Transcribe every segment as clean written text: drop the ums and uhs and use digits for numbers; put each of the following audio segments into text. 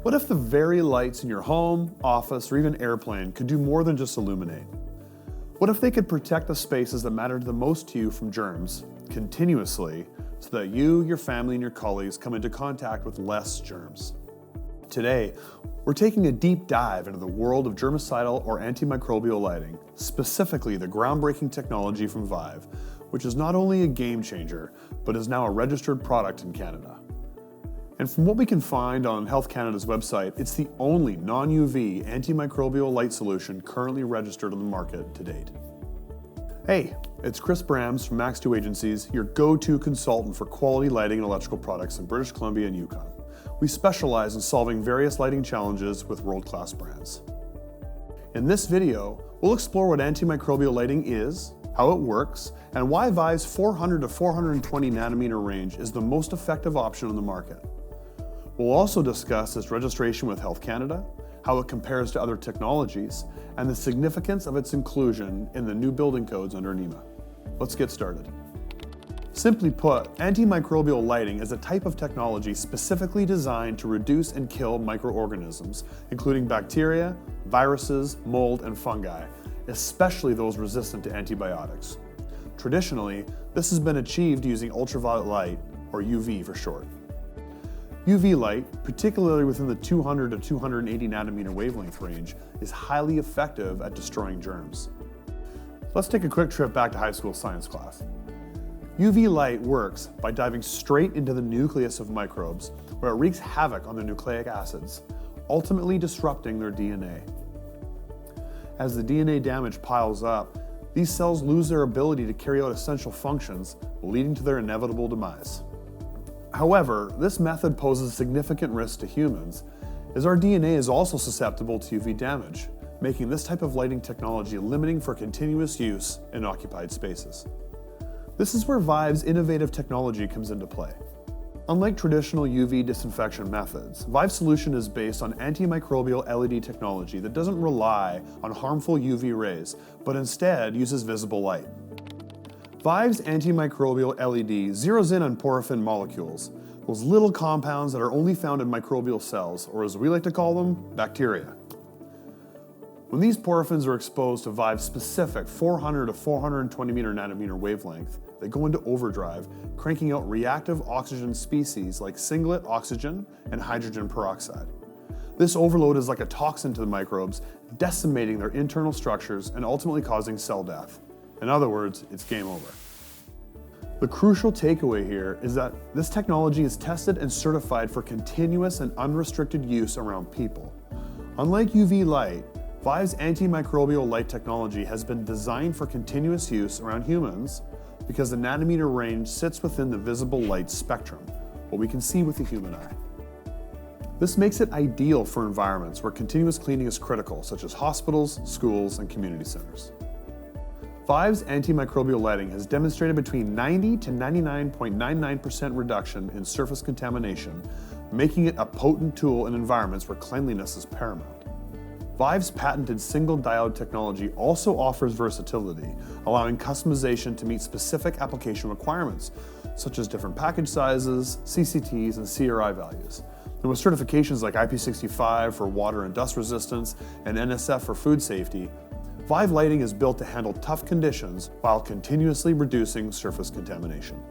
What if the very lights in your home, office, or even airplane could do more than just illuminate? What if they could protect the spaces that matter the most to you from germs continuously so that you, your family, and your colleagues come into contact with less germs? Today, we're taking a deep dive into the world of germicidal or antimicrobial lighting, specifically the groundbreaking technology from Vive, which is not only a game changer, but is now a registered product in Canada. And from what we can find on Health Canada's website, it's the only non-UV antimicrobial light solution currently registered on the market to date. Hey, it's Chris Brams from Max 2 Agencies, your go-to consultant for quality lighting and electrical products in British Columbia and Yukon. We specialize in solving various lighting challenges with world-class brands. In this video, we'll explore what antimicrobial lighting is, how it works, and why Vive's 400 to 420 nanometer range is the most effective option on the market. We'll also discuss its registration with Health Canada, how it compares to other technologies, and the significance of its inclusion in the new building codes under NEMA. Let's get started. Simply put, antimicrobial lighting is a type of technology specifically designed to reduce and kill microorganisms, including bacteria, viruses, mold, and fungi, especially those resistant to antibiotics. Traditionally, this has been achieved using ultraviolet light, or UV for short. UV light, particularly within the 200 to 280 nanometer wavelength range, is highly effective at destroying germs. Let's take a quick trip back to high school science class. UV light works by diving straight into the nucleus of microbes, where it wreaks havoc on their nucleic acids, ultimately disrupting their DNA. As the DNA damage piles up, these cells lose their ability to carry out essential functions, leading to their inevitable demise. However, this method poses significant risk to humans, as our DNA is also susceptible to UV damage, making this type of lighting technology limiting for continuous use in occupied spaces. This is where Vive's innovative technology comes into play. Unlike traditional UV disinfection methods, Vive's solution is based on antimicrobial LED technology that doesn't rely on harmful UV rays, but instead uses visible light. Vive's antimicrobial LED zeroes in on porphyrin molecules, those little compounds that are only found in microbial cells, or as we like to call them, bacteria. When these porphins are exposed to Vive's specific 400 to 420 nanometer wavelength, they go into overdrive, cranking out reactive oxygen species like singlet oxygen and hydrogen peroxide. This overload is like a toxin to the microbes, decimating their internal structures and ultimately causing cell death. In other words, it's game over. The crucial takeaway here is that this technology is tested and certified for continuous and unrestricted use around people. Unlike UV light, Vive's antimicrobial light technology has been designed for continuous use around humans because the nanometer range sits within the visible light spectrum, what we can see with the human eye. This makes it ideal for environments where continuous cleaning is critical, such as hospitals, schools, and community centers. Vive's antimicrobial lighting has demonstrated between 90 to 99.99% reduction in surface contamination, making it a potent tool in environments where cleanliness is paramount. Vive's patented single diode technology also offers versatility, allowing customization to meet specific application requirements, such as different package sizes, CCTs, and CRI values. And with certifications like IP65 for water and dust resistance and NSF for food safety, Vive lighting is built to handle tough conditions while continuously reducing surface contamination.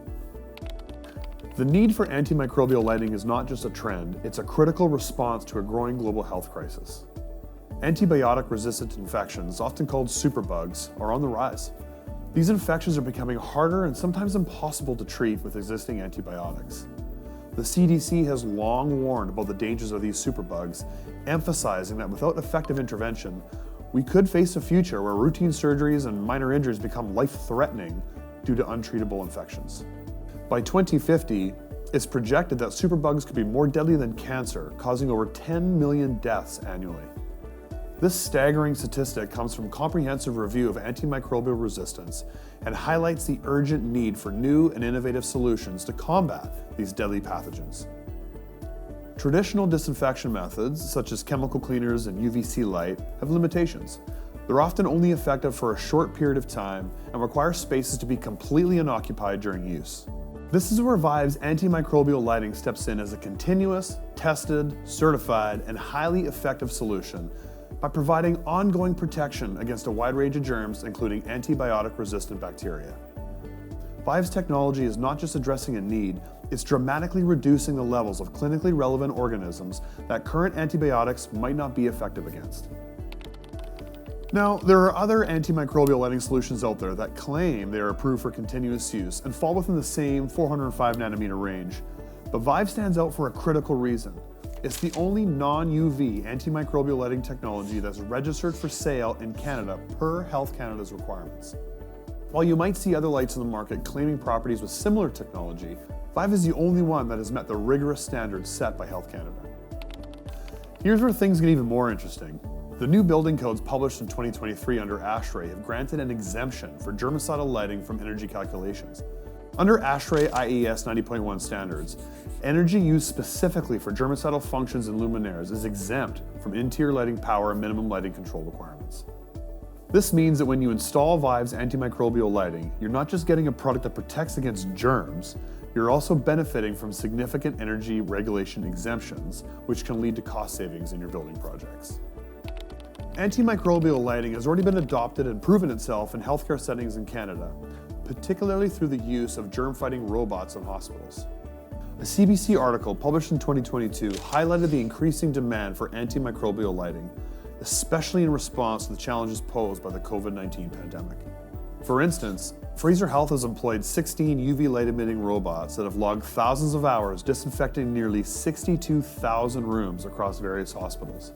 The need for antimicrobial lighting is not just a trend, it's a critical response to a growing global health crisis. Antibiotic-resistant infections, often called superbugs, are on the rise. These infections are becoming harder and sometimes impossible to treat with existing antibiotics. The CDC has long warned about the dangers of these superbugs, emphasizing that without effective intervention, we could face a future where routine surgeries and minor injuries become life-threatening due to untreatable infections. By 2050, it's projected that superbugs could be more deadly than cancer, causing over 10 million deaths annually. This staggering statistic comes from a comprehensive review of antimicrobial resistance and highlights the urgent need for new and innovative solutions to combat these deadly pathogens. Traditional disinfection methods, such as chemical cleaners and UVC light, have limitations. They're often only effective for a short period of time and require spaces to be completely unoccupied during use. This is where Vive's antimicrobial lighting steps in as a continuous, tested, certified, and highly effective solution by providing ongoing protection against a wide range of germs, including antibiotic-resistant bacteria. Vive's technology is not just addressing a need, it's dramatically reducing the levels of clinically relevant organisms that current antibiotics might not be effective against. Now, there are other antimicrobial lighting solutions out there that claim they are approved for continuous use and fall within the same 405 nanometer range, but Vive stands out for a critical reason. It's the only non-UV antimicrobial lighting technology that's registered for sale in Canada per Health Canada's requirements. While you might see other lights in the market claiming properties with similar technology, Vive is the only one that has met the rigorous standards set by Health Canada. Here's where things get even more interesting. The new building codes published in 2023 under ASHRAE have granted an exemption for germicidal lighting from energy calculations. Under ASHRAE IES 90.1 standards, energy used specifically for germicidal functions in luminaires is exempt from interior lighting power and minimum lighting control requirements. This means that when you install Vive's antimicrobial lighting, you're not just getting a product that protects against germs, you're also benefiting from significant energy regulation exemptions, which can lead to cost savings in your building projects. Antimicrobial lighting has already been adopted and proven itself in healthcare settings in Canada, particularly through the use of germ-fighting robots in hospitals. A CBC article published in 2022 highlighted the increasing demand for antimicrobial lighting, especially in response to the challenges posed by the COVID-19 pandemic. For instance, Fraser Health has employed 16 UV light-emitting robots that have logged thousands of hours disinfecting nearly 62,000 rooms across various hospitals.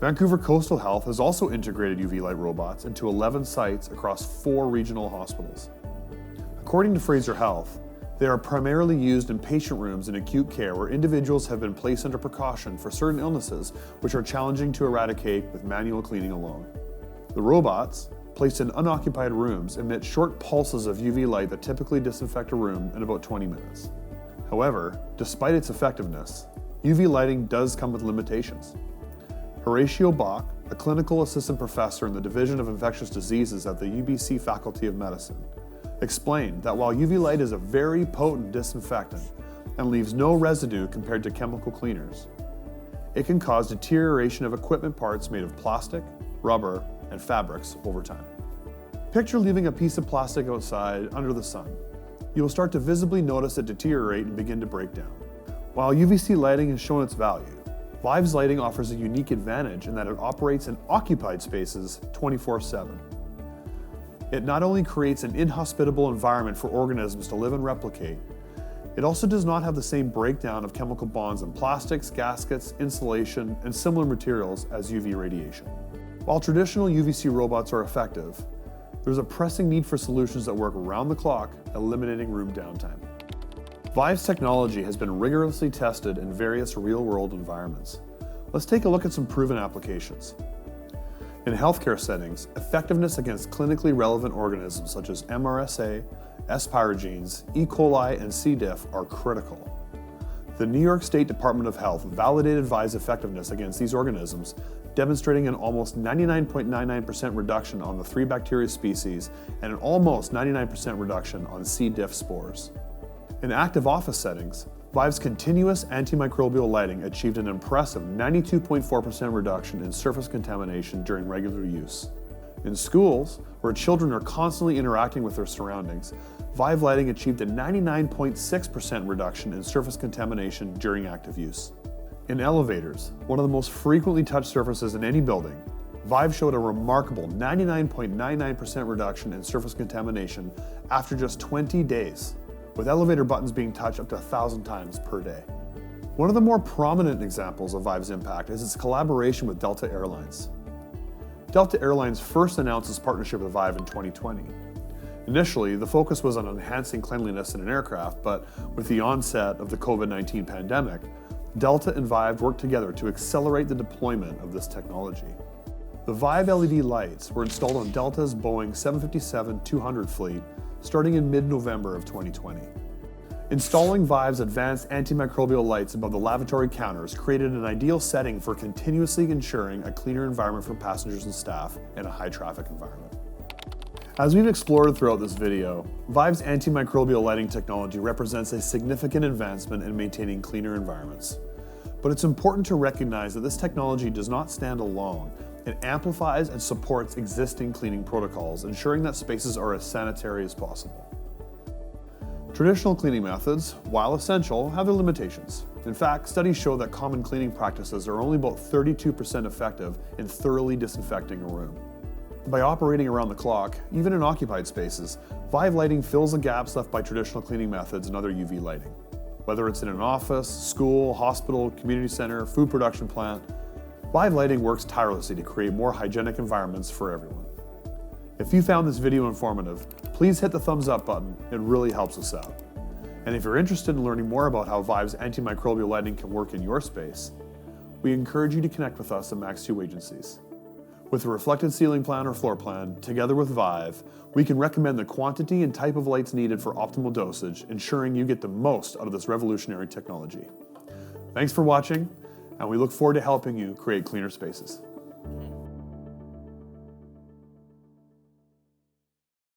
Vancouver Coastal Health has also integrated UV light robots into 11 sites across 4 regional hospitals. According to Fraser Health, they are primarily used in patient rooms in acute care where individuals have been placed under precaution for certain illnesses which are challenging to eradicate with manual cleaning alone. The robots, placed in unoccupied rooms, emit short pulses of UV light that typically disinfect a room in about 20 minutes. However, despite its effectiveness, UV lighting does come with limitations. Horatio Bach, a clinical assistant professor in the Division of Infectious Diseases at the UBC Faculty of Medicine, explained that while UV light is a very potent disinfectant and leaves no residue compared to chemical cleaners, it can cause deterioration of equipment parts made of plastic, rubber, and fabrics over time. Picture leaving a piece of plastic outside under the sun. You will start to visibly notice it deteriorate and begin to break down. While UVC lighting has shown its value, Vive's lighting offers a unique advantage in that it operates in occupied spaces 24/7. It not only creates an inhospitable environment for organisms to live and replicate, it also does not have the same breakdown of chemical bonds in plastics, gaskets, insulation, and similar materials as UV radiation. While traditional UVC robots are effective, there's a pressing need for solutions that work around the clock, eliminating room downtime. Vive's technology has been rigorously tested in various real-world environments. Let's take a look at some proven applications. In healthcare settings, effectiveness against clinically relevant organisms such as MRSA, S. pyrogenes, E. coli, and C. diff are critical. The New York State Department of Health validated Vive's effectiveness against these organisms, demonstrating an almost 99.99% reduction on the 3 bacteria species and an almost 99% reduction on C. diff spores. In active office settings, Vive's continuous antimicrobial lighting achieved an impressive 92.4% reduction in surface contamination during regular use. In schools, where children are constantly interacting with their surroundings, Vive lighting achieved a 99.6% reduction in surface contamination during active use. In elevators, one of the most frequently touched surfaces in any building, Vive showed a remarkable 99.99% reduction in surface contamination after just 20 days, with elevator buttons being touched up to 1,000 times per day. One of the more prominent examples of Vive's impact is its collaboration with Delta Airlines. Delta Airlines first announced its partnership with Vive in 2020. Initially, the focus was on enhancing cleanliness in an aircraft, but with the onset of the COVID-19 pandemic, Delta and Vive worked together to accelerate the deployment of this technology. The Vive LED lights were installed on Delta's Boeing 757-200 fleet starting in mid-November of 2020. Installing Vive's advanced antimicrobial lights above the lavatory counters created an ideal setting for continuously ensuring a cleaner environment for passengers and staff in a high-traffic environment. As we've explored throughout this video, Vive's antimicrobial lighting technology represents a significant advancement in maintaining cleaner environments. But it's important to recognize that this technology does not stand alone. It amplifies and supports existing cleaning protocols, ensuring that spaces are as sanitary as possible. Traditional cleaning methods, while essential, have their limitations. In fact, studies show that common cleaning practices are only about 32% effective in thoroughly disinfecting a room. By operating around the clock, even in occupied spaces, Vive lighting fills the gaps left by traditional cleaning methods and other UV lighting. Whether it's in an office, school, hospital, community center, food production plant, Vive lighting works tirelessly to create more hygienic environments for everyone. If you found this video informative, please hit the thumbs up button, it really helps us out. And if you're interested in learning more about how Vive's antimicrobial lighting can work in your space, we encourage you to connect with us at Max 2 Agencies. With a reflected ceiling plan or floor plan, together with Vive, we can recommend the quantity and type of lights needed for optimal dosage, ensuring you get the most out of this revolutionary technology. Thanks for watching, and we look forward to helping you create cleaner spaces.